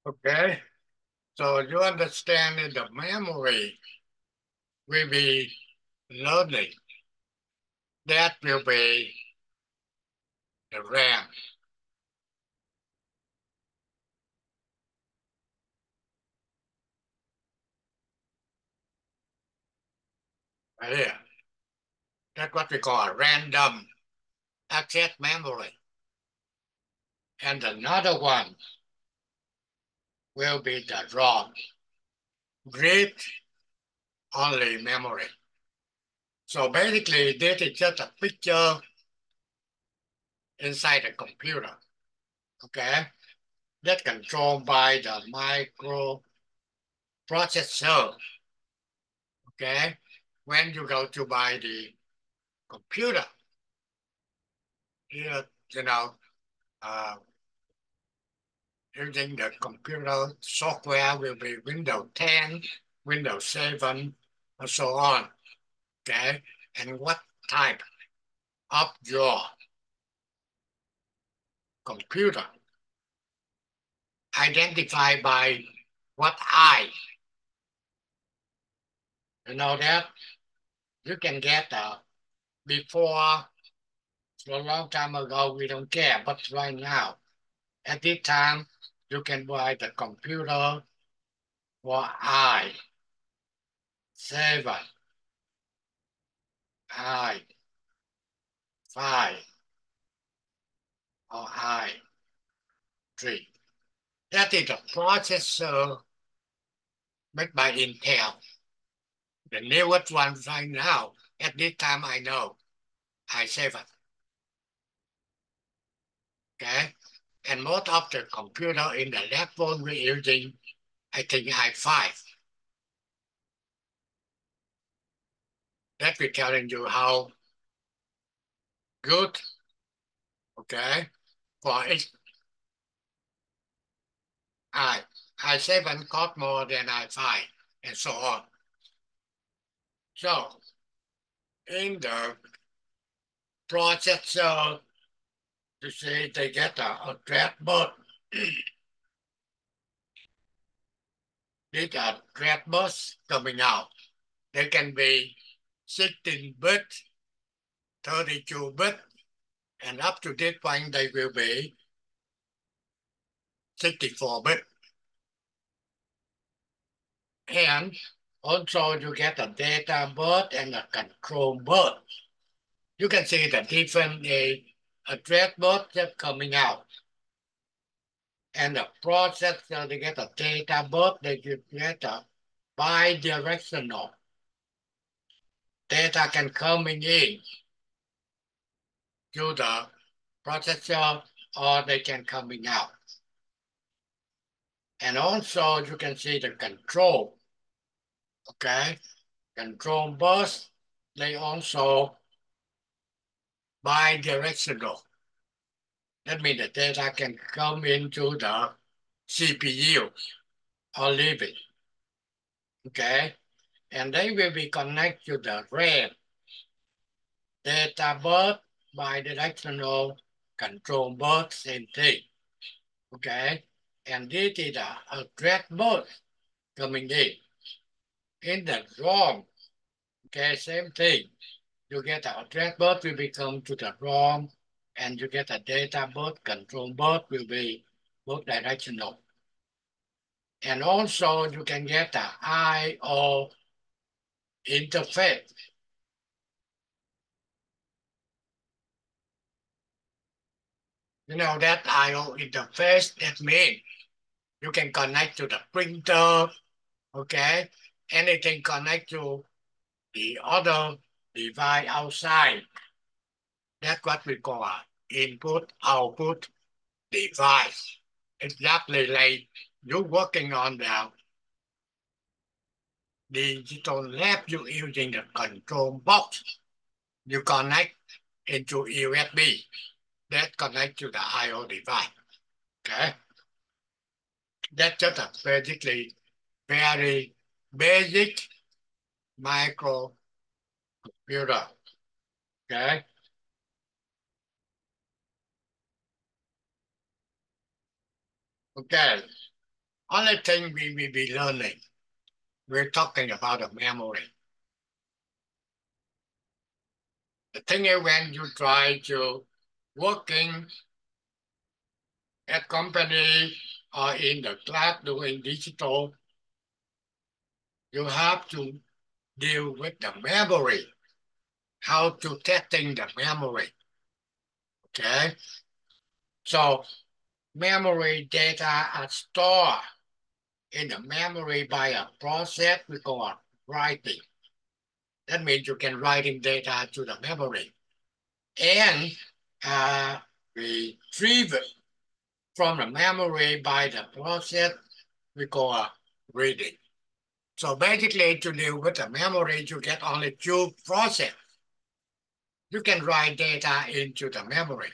Okay, so you understand that the memory will be learning. That will be the RAM. Right here. That's what we call a random access memory. And another one will be the ROM, read only memory. So basically, this is just a picture inside the computer. Okay, that's controlled by the microprocessor. Okay, when you go to buy the computer, you, you know, uh, using the computer software will be Windows 10, Windows 7, and so on. Okay, and what type of your computer identified by what eye. You know that you can get before a long time ago we don't care, but right now at this time you can buy the computer for I7, I5, or I3. That is a processor made by Intel. The newest one right now, at this time I know, I7. Okay? And most of the computer in the lab phone we're using, I think I5. That we're telling you how good, okay, for each I. I7 cost more than I5, and so on. So, in the processor, you see, they get a address bus. These are address bus coming out. They can be 16-bit, 32-bit, and up to this point, they will be 64-bit. And also you get a data bus and a control bus. You can see the different address bus that's coming out. And the processor, they get a data bus, they get a bi-directional. Data can coming in to the processor or they can coming out. And also you can see the control, okay? Control bus, they also bi-directional. That means the data can come into the CPU or leave it, okay? And they will be connected to the RAM. Data bus, bidirectional, control bus, same thing, okay? And this is the address bus coming in. In the ROM, okay, same thing. You get the address bus will become to the ROM, and you get a data bus, control bus will be both directional. And also you can get the I/O interface. You know that I/O interface, that means you can connect to the printer, okay? Anything connect to the other device outside. That's what we call an input-output device. Exactly like you're working on the digital lab, you're using the control box. You connect into USB. That connect to the I/O device. Okay, that's just a basically very basic microcomputer. Okay, okay. Only thing we will be learning, we're talking about the memory. The thing is when you try to working at company or in the class doing digital, you have to deal with the memory, how to testing the memory. Okay, so memory data are stored in the memory by a process we call writing. That means you can writing data to the memory and retrieve it from the memory by the process we call reading. So basically, to deal with the memory, you get only two processes. You can write data into the memory,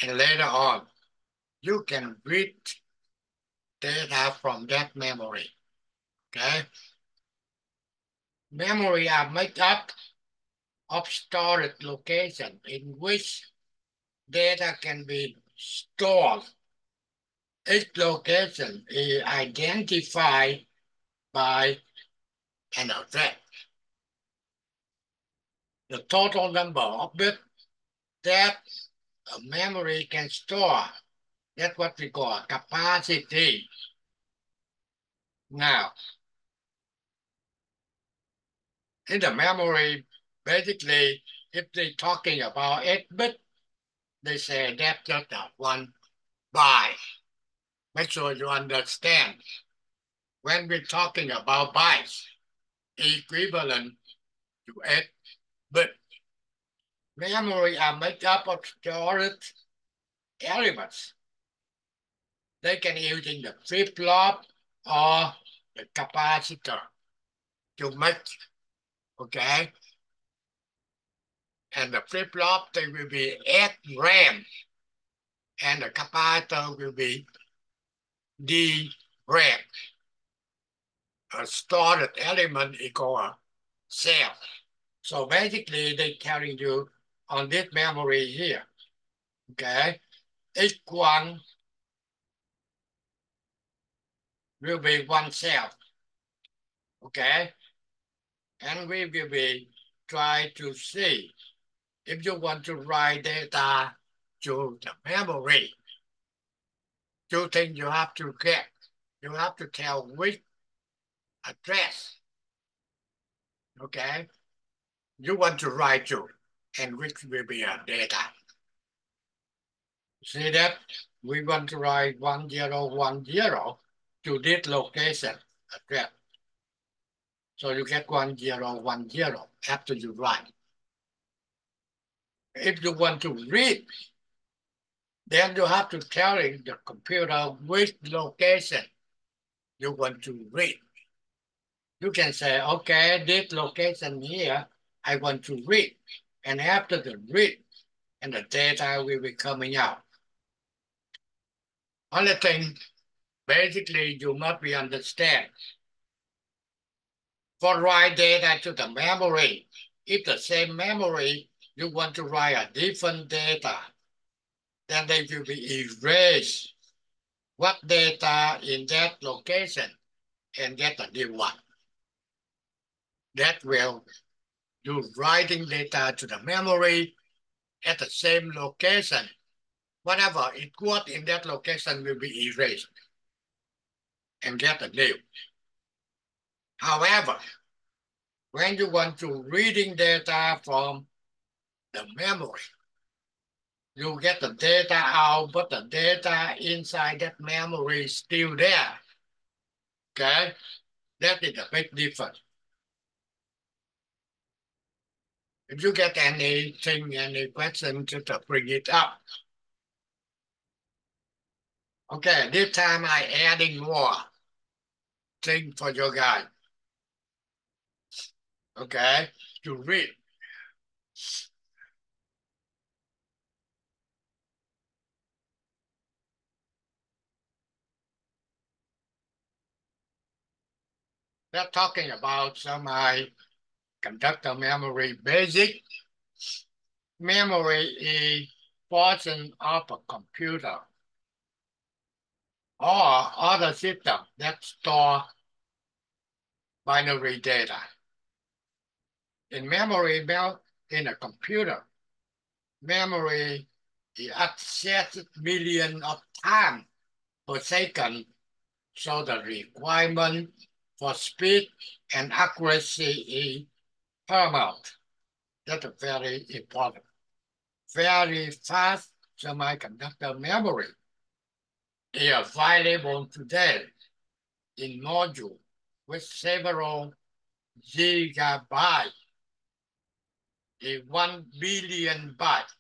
and later on, you can read data from that memory. Okay? Memory are made up of storage location in which data can be stored. Each location is identified by an address. The total number of bits that a memory can store, that's what we call capacity. Now, in the memory, basically, if they're talking about 8-bit, they say that's just a 1 byte. Make sure you understand. When we're talking about bytes, equivalent to 8-bit, memory are made up of storage elements. They can use in the flip-flop or the capacitor to make, okay? And the flip-flop, they will be 8 RAM, and the capacitor will be DRAM. A stored element equal a cell. So basically, they telling you on this memory here, okay? Each one will be 1 cell, okay? And we will be try to see if you want to write data to the memory. Two things you have to get. You have to tell which address, okay, you want to write to and which will be a data. See that? We want to write 1010 to this location address. So you get 1010 after you write. If you want to read, then you have to tell the computer which location you want to read. You can say, okay, this location here, I want to read. And after the read, and the data will be coming out. Only thing, basically, you must be understand. For write data to the memory, if the same memory, you want to write a different data, then they will be erased what data in that location and get a new one. That will do writing data to the memory at the same location. Whatever it was in that location will be erased and get a new. However, when you want to reading data from the memory, you get the data out, but the data inside that memory is still there. Okay? That is a big difference. If you get anything, any question, just bring it up. Okay, this time I adding more thing for you guys. Okay, to read. They're talking about semiconductor memory. Basic memory is portion of a computer or other systems that store binary data. In memory, in a computer, memory is accessed millions of times per second, so the requirement for speed and accuracy is paramount. That's very important. Very fast semiconductor memory is available today in module with several gigabytes, 1 billion bytes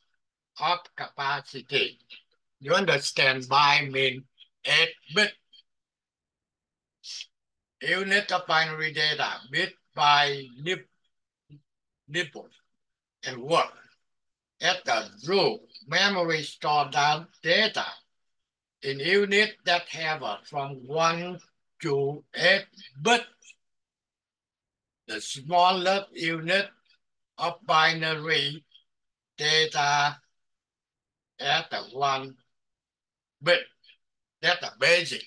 of capacity. You understand byte means 8-bit unit of binary data, bit by nibble and word. At the root, memory store down data in units that have from 1 to 8-bit. The smallest unit of binary data at the 1-bit. That's the basic,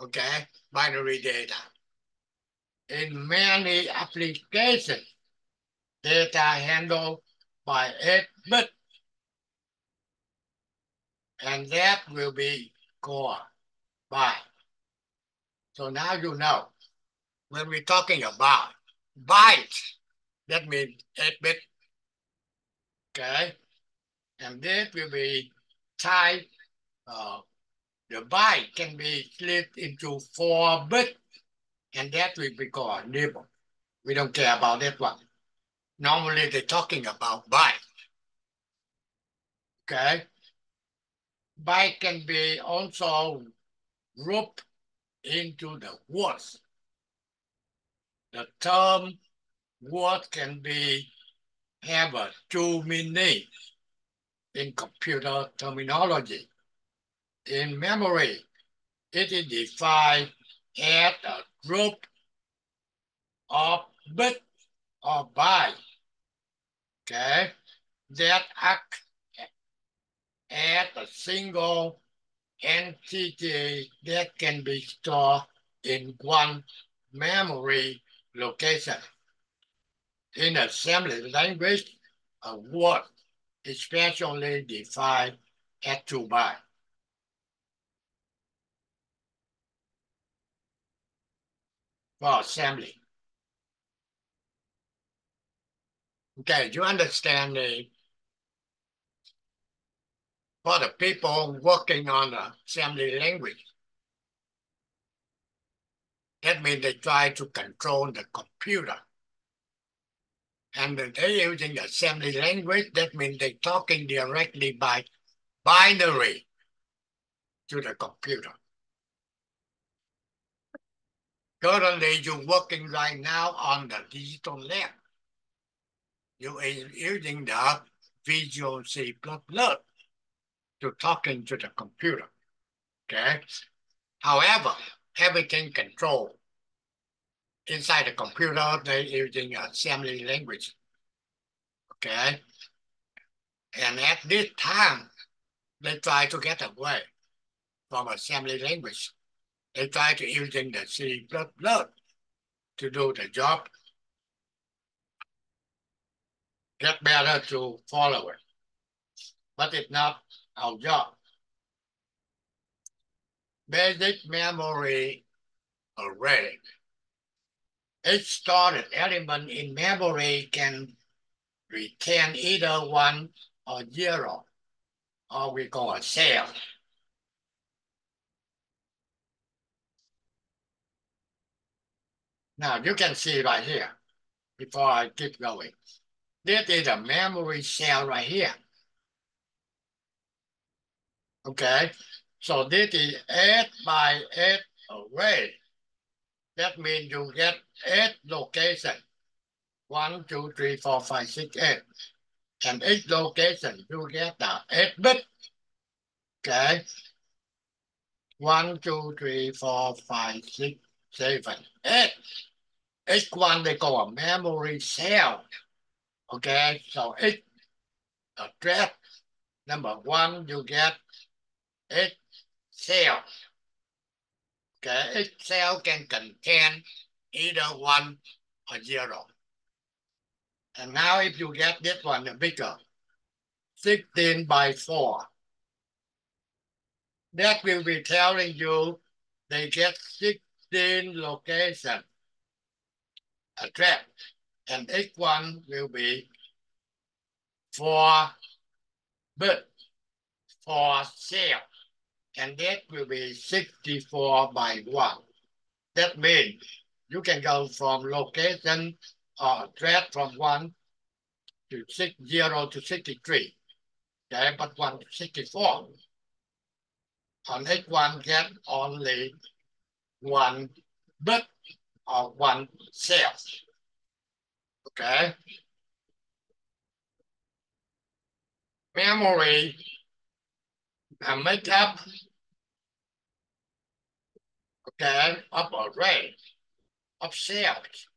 okay, binary data. In many applications, data handled by 8-bit, and that will be called byte. So now you know, when we're talking about bytes, that means 8-bit, okay? And that will be type, the byte can be split into 4-bit, and that will be called nibble. We don't care about that one. Normally they're talking about byte, okay? Byte can be also grouped into the words. The term word can be have a two meaning in computer terminology. In memory, it is defined as a group of bit or byte, okay, that act as a single entity that can be stored in one memory location. In assembly language, a word is specially defined as 2 bytes. For assembly. Okay, you understand for the people working on the assembly language, that means they try to control the computer. And they're using the assembly language, that means they're talking directly by binary to the computer. Currently, you're working right now on the digital lab. You are using the Visual C++ to talking to the computer, okay? However, everything controlled inside the computer, they're using assembly language, okay? And at this time, they try to get away from assembly language. They try to using the C++ to do the job, get better to follow it. But it's not our job. Basic memory array. Each stored element in memory can retain either 1 or 0, or we call a cell. Now you can see right here, before I keep going. This is a memory cell right here. Okay, so this is 8 by 8 array. That means you get 8 locations. 1, 2, 3, 4, 5, 6, 8. And each location you get the 8-bit. Okay. 1, 2, 3, 4, 5, 6, 7, 8. Each one they call a memory cell. Okay, so each address number 1 you get 8 cell. Okay, each cell can contain either 1 or 0. And now if you get this one, the bigger, 16 by 4, that will be telling you they get 16 location address, and each one will be 4 bit, 4 cell, and that will be 64 by 1. That means you can go from location or address from 1 to 60 to 63. Okay, but 1 to 64. On each one get only 1 bit or 1 cell. Okay. Memory make up, okay, of array of cells.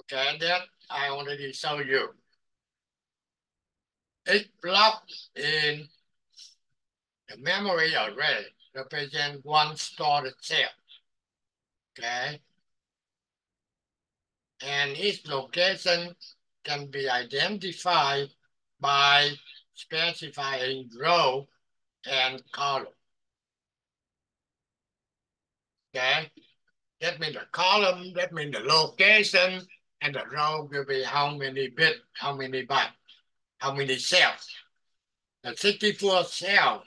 Okay, that I already showed you. Each block in the memory array represents 1 stored cell. Okay. And its location can be identified by specifying row and column. Okay, that means the column, that means the location, and the row will be how many bits, how many bytes, how many cells. The 64 cell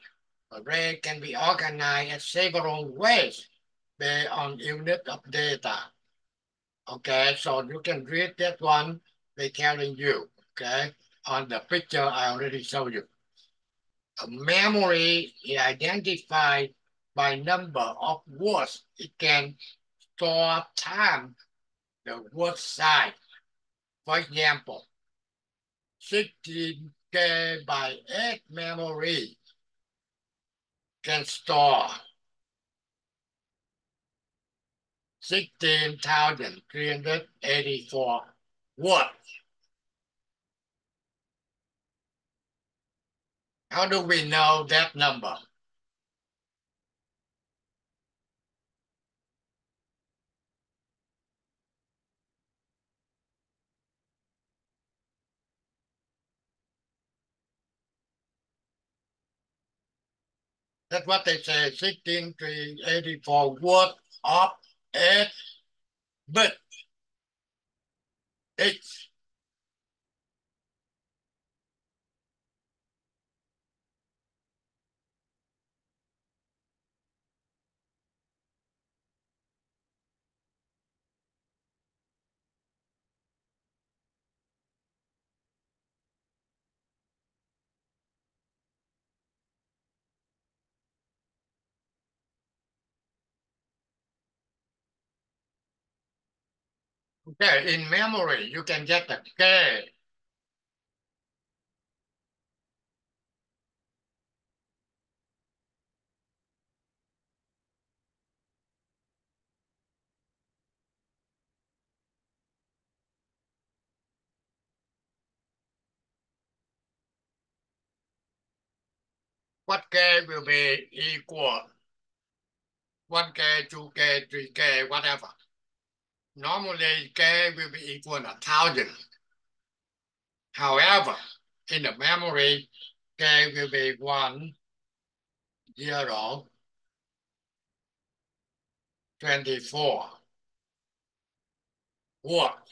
array can be organized in several ways based on unit of data. Okay, so you can read that one, they're telling you, okay, on the picture I already showed you. A memory is identified by number of words. It can store time, the word size. For example, 16K by 8 memory can store 16,384 words. How do we know that number? That's what they say, 16,384 words of 8 bit. It's okay, in memory, you can get the K. What K will be equal? 1K, 2K, 3K, whatever. Normally, K will be equal to 1,000. However, in the memory, K will be 1, 0, 24. What?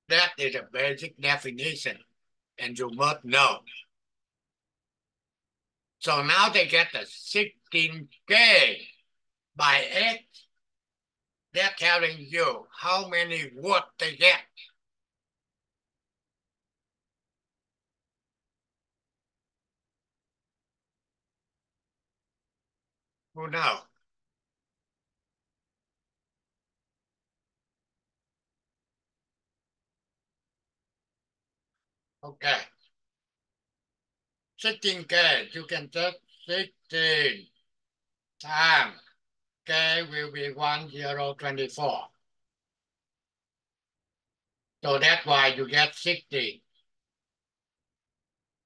That is a basic definition, and you must know. So now they get the 16K by 8. They're telling you how many words they get. Who knows? Okay. 16K, you can take 16 times K will be 1024. So that's why you get 60.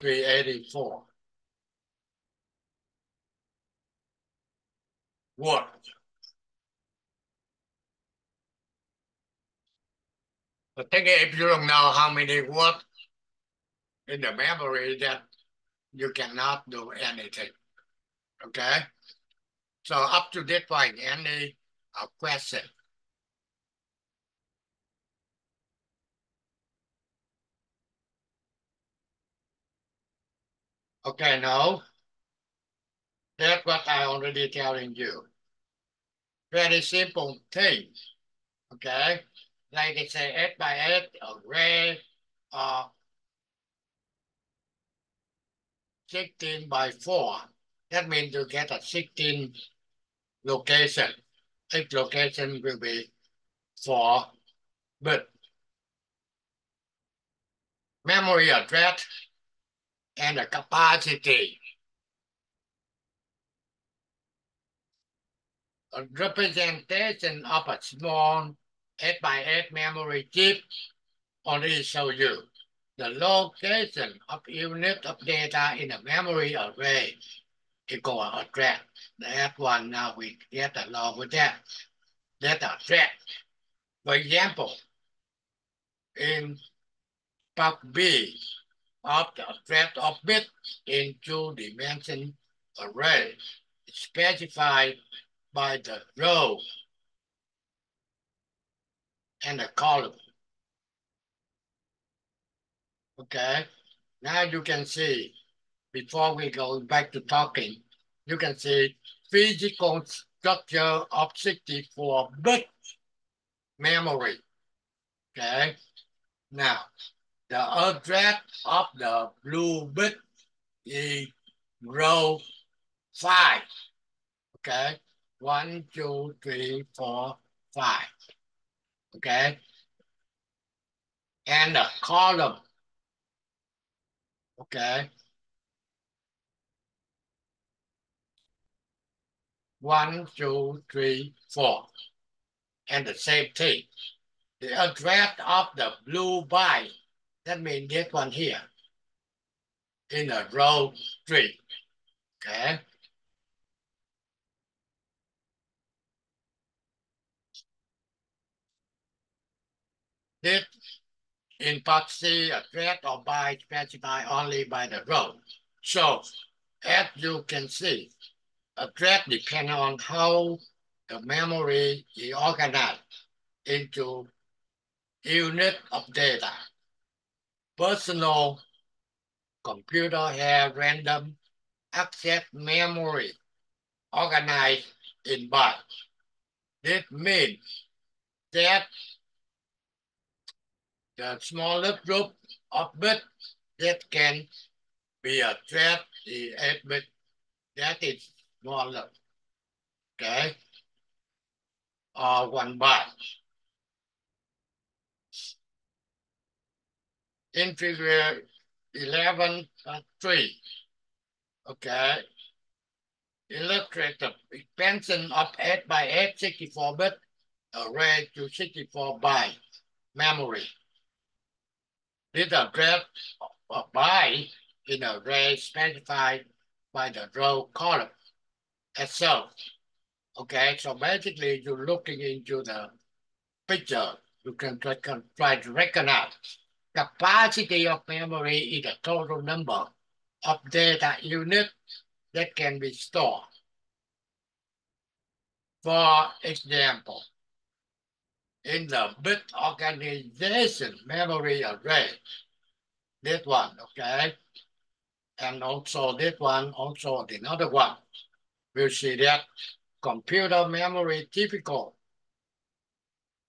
384 word. But think if you don't know how many words in the memory, that you cannot do anything. Okay? So up to this point, any question? Okay, no. That's what I already telling you. Very simple thing. Okay? Like they say 8 by 8 array, uh, 16 by 4. That means you get a 16 location. Each location will be 4 bit. Memory address and the capacity. A representation of a small 8 by 8 memory chip only show you the location of unit of data in a memory array equal address. That one now we get along with that. Data address. For example, in part B of the address of bit in two-dimensional array specified by the row and the column. Okay, now you can see, before we go back to talking, you can see physical structure of 64-bit memory. Okay, now the address of the blue bit is row 5. Okay, 1, 2, 3, 4, 5. Okay, and the column. Okay, 1, 2, 3, 4, and the same thing. The address of the blue byte, that means this one here, in a row 3. Okay, this in part C address or byte specified only by the row. So as you can see, address depends on how the memory is organized into unit of data. Personal computer have random access memory organized in bytes. This means that the smallest group of bits that can be addressed is 8 bit. That is smaller. Okay, or 1 byte. In figure 11.3, okay, illustrate the expansion of 8 by 8 64-bit array to 64 byte memory. This address a byte in an array specified by the row column itself. Okay, so basically you're looking into the picture. You can try to recognize capacity of memory is the total number of data units that can be stored. For example, in the bit organization memory array, this one, okay, and also this one, also another one, we'll see that computer memory typical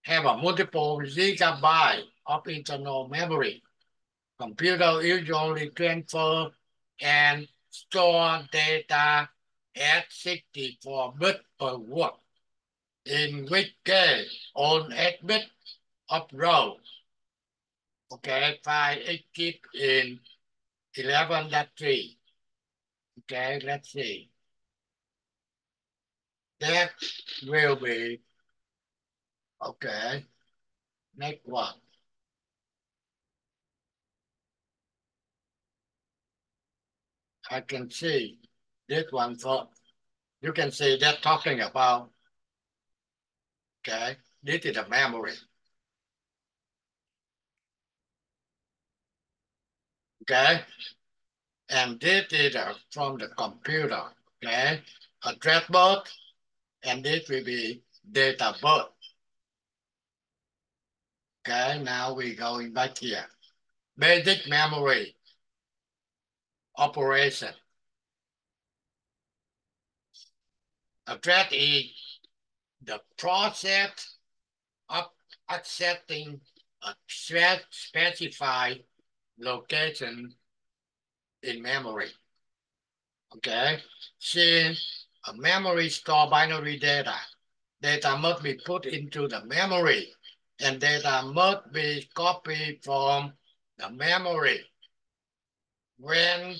have a multiple gigabyte of internal memory. Computer usually transfer and store data at 64 bits per word, in which case on 8 bits of row. Okay, file is kept in 11.3. Okay, let's see. That will be, okay, next one. I can see this one for, you can see that talking about, okay, this is the memory, okay, and this is from the computer, okay, address bus, and this will be data bus. Okay, now we're going back here. Basic memory operation. Address is the process of accessing a specified location in memory. Okay, since a memory store binary data, data must be put into the memory, and data must be copied from the memory when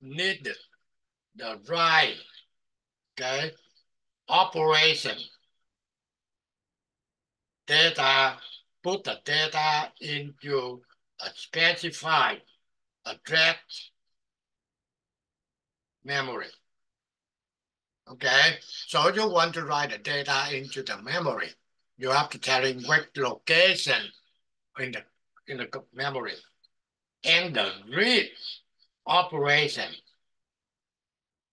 needed. The write, okay, operation, data, put the data into a specified address memory. Okay, so you want to write the data into the memory, you have to tell him which location in the memory. And the read operation,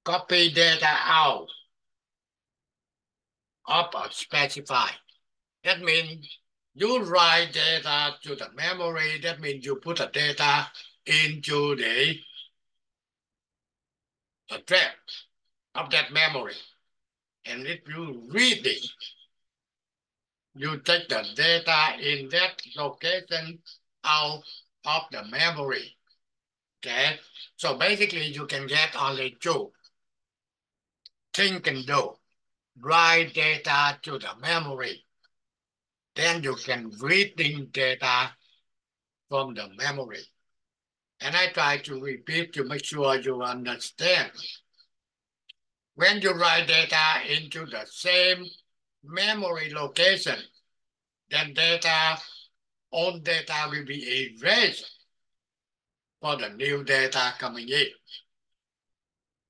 copy data out of a specified. That means you write data to the memory. That means you put the data into the address of that memory. And if you read it, you take the data in that location out of the memory. Okay? So basically you can get only two things can do. Write data to the memory. Then you can reading data from the memory. And I try to repeat to make sure you understand. When you write data into the same memory location, then old data will be erased for the new data coming in.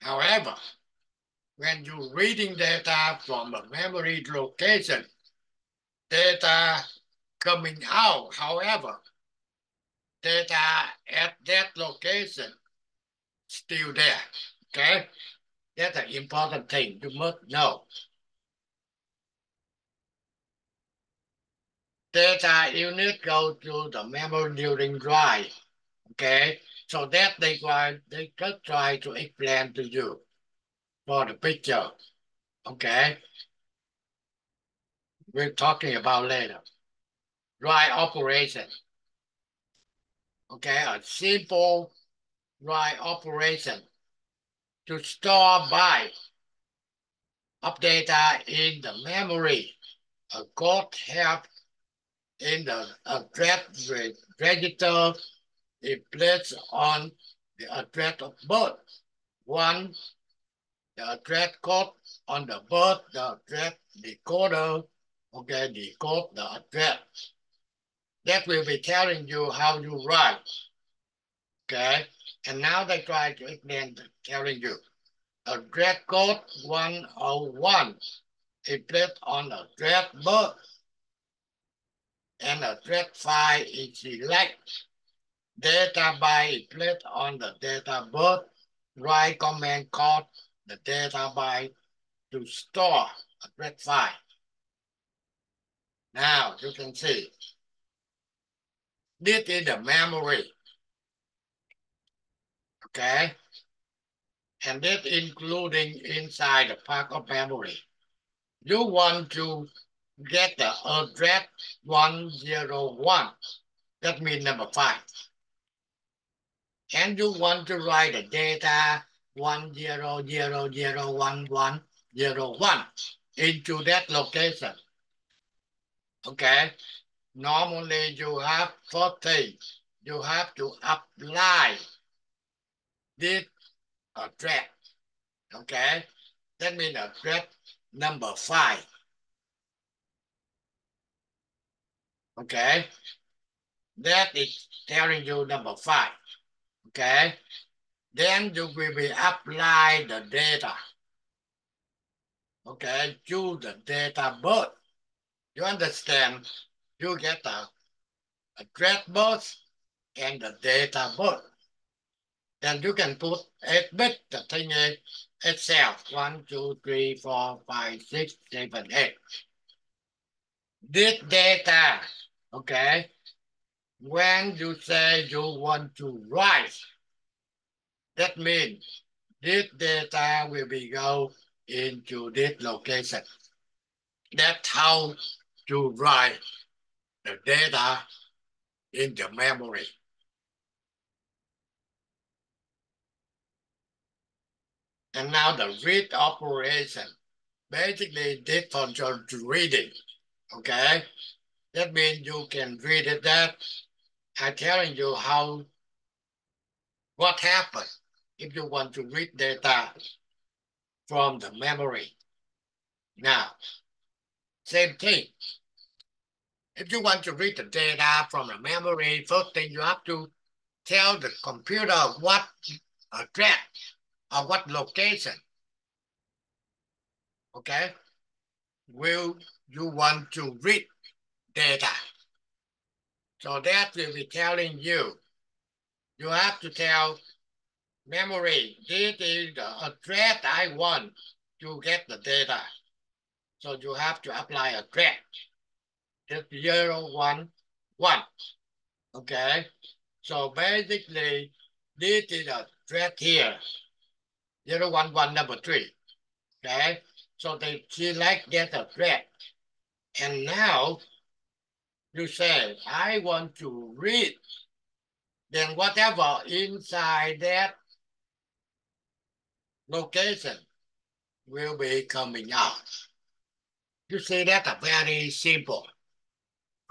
However, when you're reading data from a memory location, data coming out, however, data at that location still there, okay? That's an important thing you must know. Data unit go to the memory during write, okay? So that they could try to explain to you for the picture, okay? We're talking about later. Write operation, okay? A simple write operation to store byte of data in the memory. A code help in the address register is placed on the address of birth. One, the address code on the birth, the address decoder, okay, decode the address. That will be telling you how you write, okay? And now they try to explain, telling you address code 101 is placed on address birth, and address file is select. Data byte is placed on the data birth. Write command code the data byte to store address file. Now you can see this is the memory, okay? And this including inside the part of memory. You want to get the address 101. That means number 5. And you want to write the data 10001101 into that location. Okay? Normally you have 40. You have to apply this address. Okay? That means address number 5. Okay? That is telling you number 5. Okay? Then you will be apply the data, okay, to the data bus. You understand? You get a address bus and the data bus. Then you can put 8 bit, the thing is itself, 1, 2, 3, 4, 5, 6, 7, 8. This data, okay, when you say you want to write, that means this data will be go into this location. That's how to write the data in the memory. And now the read operation. Basically, this function to reading. Okay? That means you can read it that I'm telling you how what happens if you want to read data from the memory. Now, same thing. If you want to read the data from the memory, first thing you have to tell the computer what address or what location, okay, will you want to read data. So that will be telling you, you have to tell memory, this is the address I want to get the data. So you have to apply address. It's 0, 1, 1. Okay. So basically, this is a address here. 0, 1, 1, number 3. Okay. So they select that address. And now you say, I want to read. Then whatever inside that location will be coming out. You see that very simple.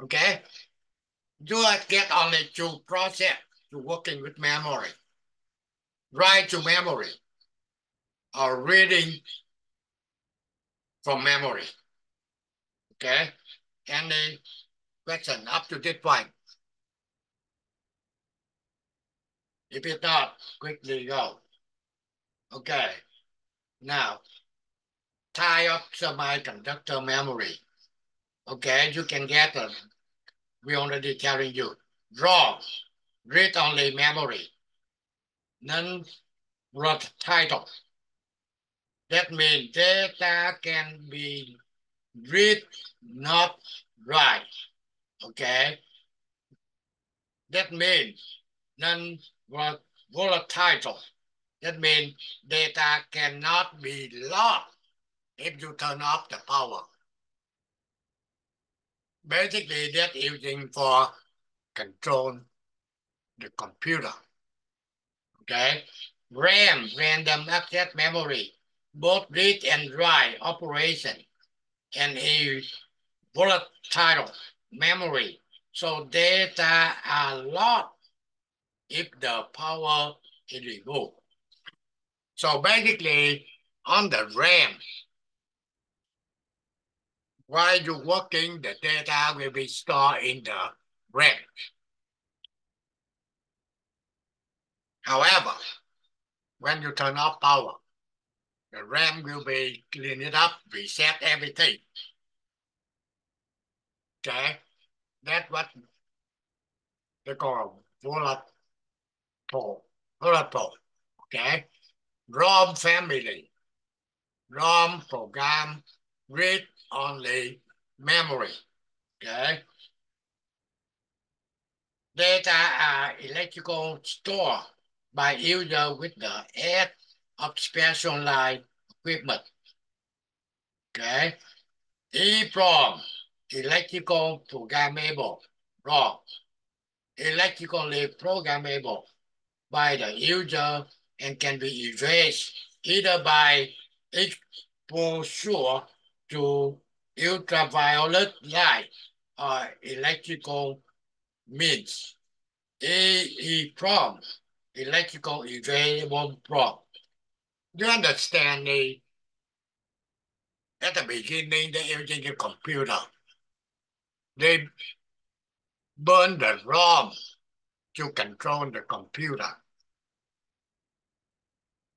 Okay. You get only two process to working with memory. Write to memory or reading from memory. Okay. Any question up to this point? If it's not, quickly go. Okay. Now, tie up semiconductor memory. Okay, you can get a, we already telling you, ROM, read-only memory, non-volatile. That means data can be read, not write. Okay, that means non-volatile. That means data cannot be lost if you turn off the power. Basically, that's using for control the computer. Okay, RAM, random access memory, both read and write operation, and a volatile memory. So data are lost if the power is removed. So basically, on the RAM, while you're working, the data will be stored in the RAM. However, when you turn off power, the RAM will be clean it up, reset everything. Okay, that's what they call volatile. Volatile. Okay, ROM family. ROM program read only memory. Okay, data are electrical stored by user with the aid of specialized equipment. Okay, EEPROM, electrical programmable. ROM, electrically programmable by the user and can be erased either by exposure to ultraviolet light or electrical means. EEPROM, electrical erasable prompt. You understand me? At the beginning, they using a computer. They burn the ROM to control the computer.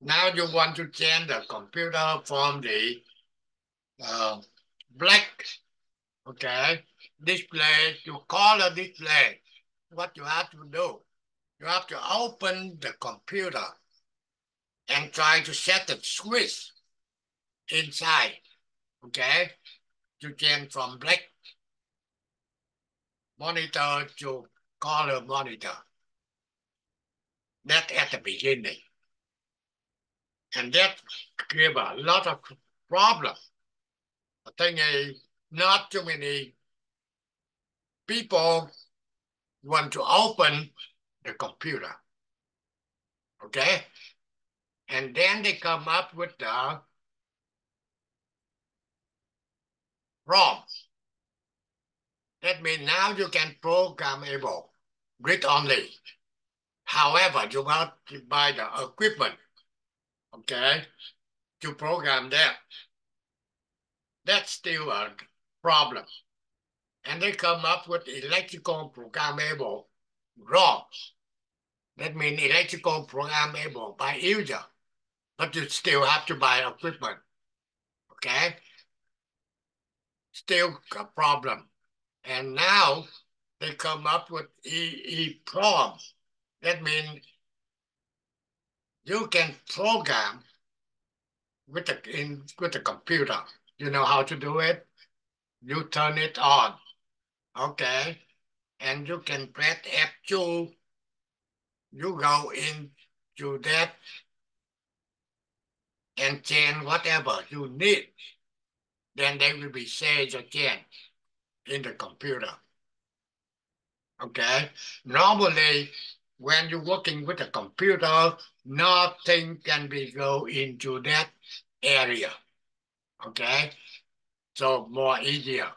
Now you want to change the computer from the black, okay, display to color display. What you have to do, you have to open the computer and try to set the switch inside, okay, to change from black monitor to color monitor. That at the beginning. And that gave a lot of problems. The thing is, not too many people want to open the computer. Okay? And then they come up with the ROM. That means now you can programmable read only. However, you have to buy the equipment, okay, to program that. That's still a problem. And they come up with electrical programmable ROM. That means electrical programmable by user, but you still have to buy equipment. Okay? Still a problem. And now they come up with EEPROM. That means you can program with the computer. You know how to do it? You turn it on. Okay? And you can press F2. You go into that and change whatever you need. Then they will be saved again in the computer. Okay? Normally, when you're working with a computer, nothing can be go into that area. Okay? So more easier.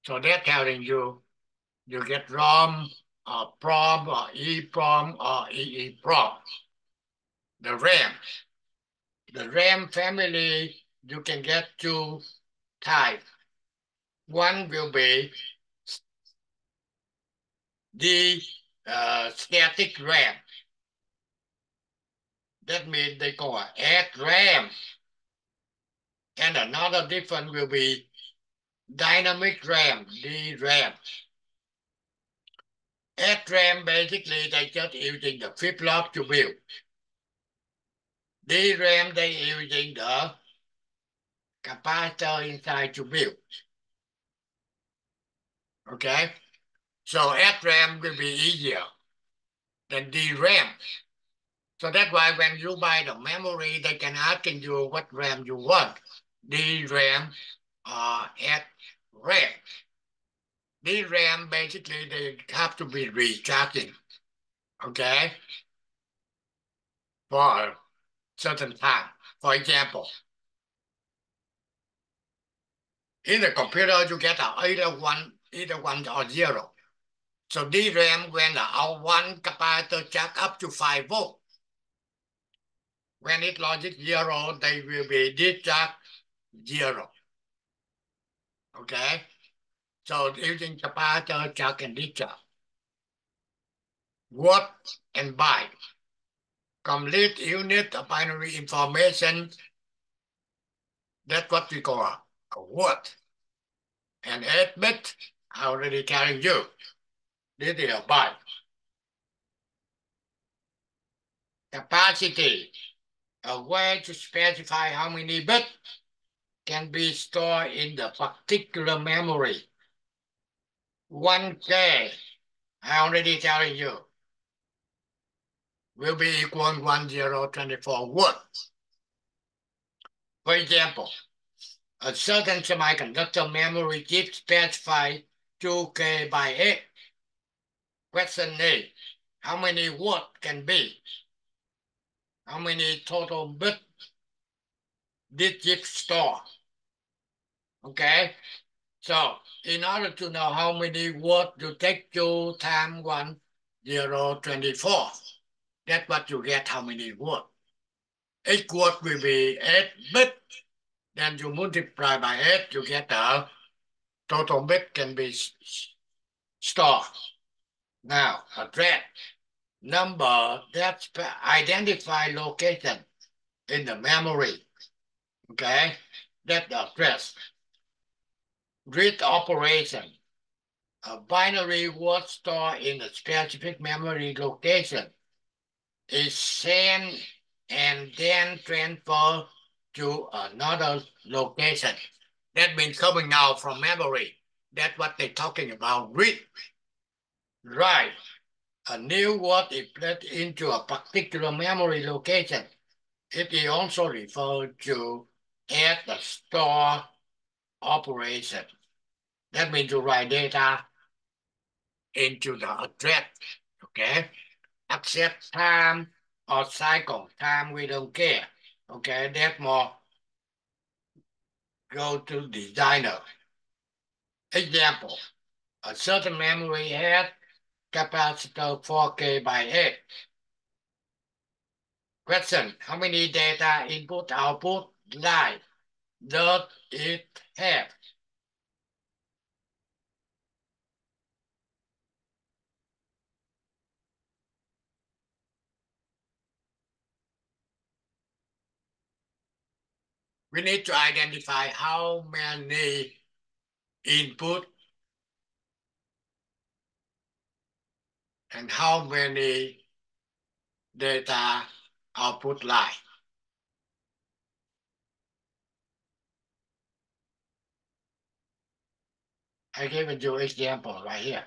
So they're telling you, you get ROM, or PROM, or EEPROM, or EEPROM. The RAM. The RAM family, you can get two types. One will be the static RAM. That means they call it add RAM. And another different will be dynamic RAM, DRAM. Add RAM, basically, they just using the flip-flop to build. DRAM, they using the capacitor inside to build. Okay? So add RAM will be easier than DRAM. So that's why when you buy the memory, they can ask you what RAM you want. DRAM or add RAM. DRAM, basically, they have to be recharging, okay, for a certain time. For example, in the computer, you get either one or zero. So DRAM, when the one capacitor charge up to 5 volts, when it logic 0, they will be discharge 0. Okay? So using capacitor, charge and discharge. Word and byte. Complete unit of binary information. That's what we call a word. And 8-bit, I already telling you. This is a byte. Capacity, a way to specify how many bits can be stored in the particular memory. 1K, I already telling you, will be equal to 1024 words. For example, a certain semiconductor memory chip specifies 2K by 8. Question is, how many words can be? How many total bits did chip store? Okay, so in order to know how many words you take 2 times 1024, that's what you get, how many words. Each word will be 8 bits. Then you multiply by 8, you get the total bit can be stored. Now, address. number that identify location in the memory. Okay, that address. Read operation. A binary word stored in a specific memory location is sent and then transferred to another location. That means coming out from memory. That's what they're talking about. Read. Write. A new word is placed into a particular memory location. It is also referred to as the store operation. That means to write data into the address. Okay? Accept time or cycle. Time we don't care. Okay, therefore go to designer. Example, a certain memory has capacitor 4K by 8. Question, how many data input output line does it have? We need to identify how many input and how many data output line. I gave you an example right here.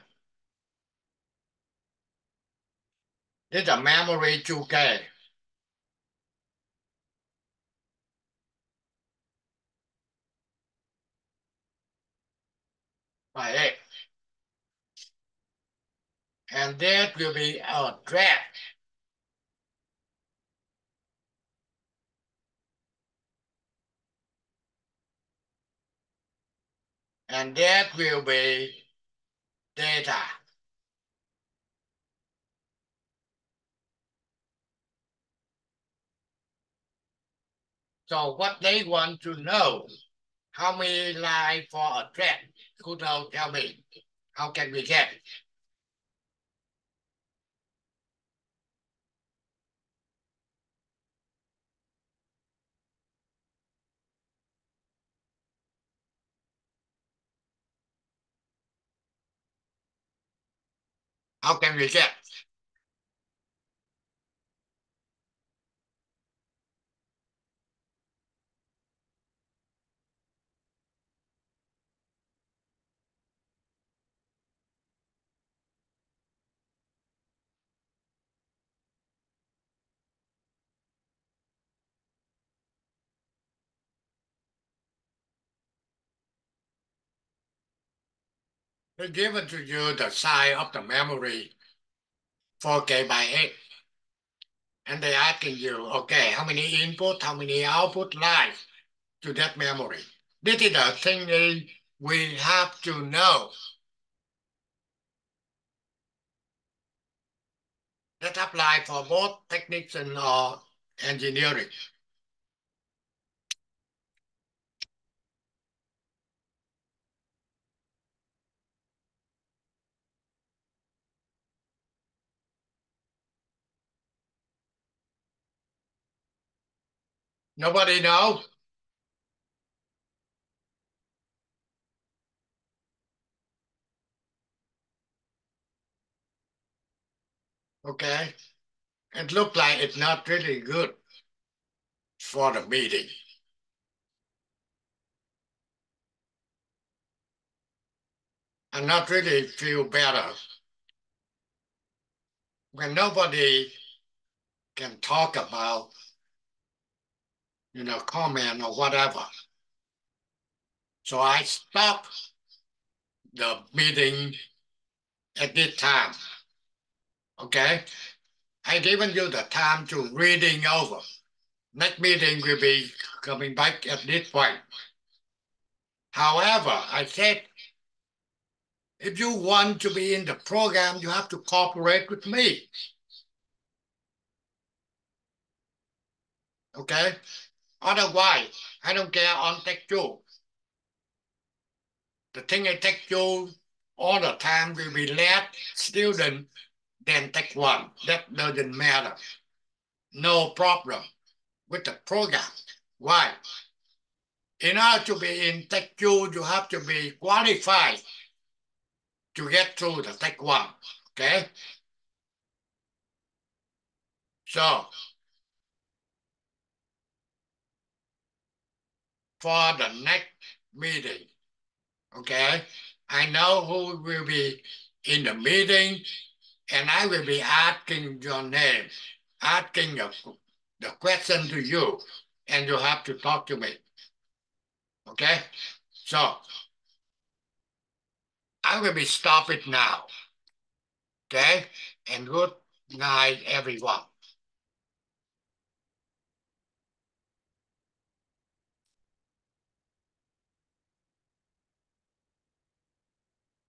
This is a memory 2K. By 8. And that will be our track. And that will be data. So what they want to know, how many lines for a track? Who knows? Tell me. How can we get? How can we get? They given to you the size of the memory 4K by 8. And they asking you, okay, how many input, how many output lines to that memory? This is the thing we have to know. That apply for both technician or engineering. Nobody know? Okay. It looked like it's not really good for the meeting. I not really feel better when nobody can talk about, comment or whatever. So I stopped the meeting at this time. Okay? I given you the time to reading over. Next meeting will be coming back at this point. However, I said, if you want to be in the program, you have to cooperate with me. Okay? Otherwise, I don't care on tech you. The thing I take you all the time will be let students then take one. That doesn't matter. No problem with the program. Why? In order to be in Tech 2, you have to be qualified to get through the Tech 1. Okay? So, for the next meeting, okay, I know who will be in the meeting, and I will be asking your name, asking the question to you, and you have to talk to me. Okay? So, I will be stopping now. Okay? And good night, everyone.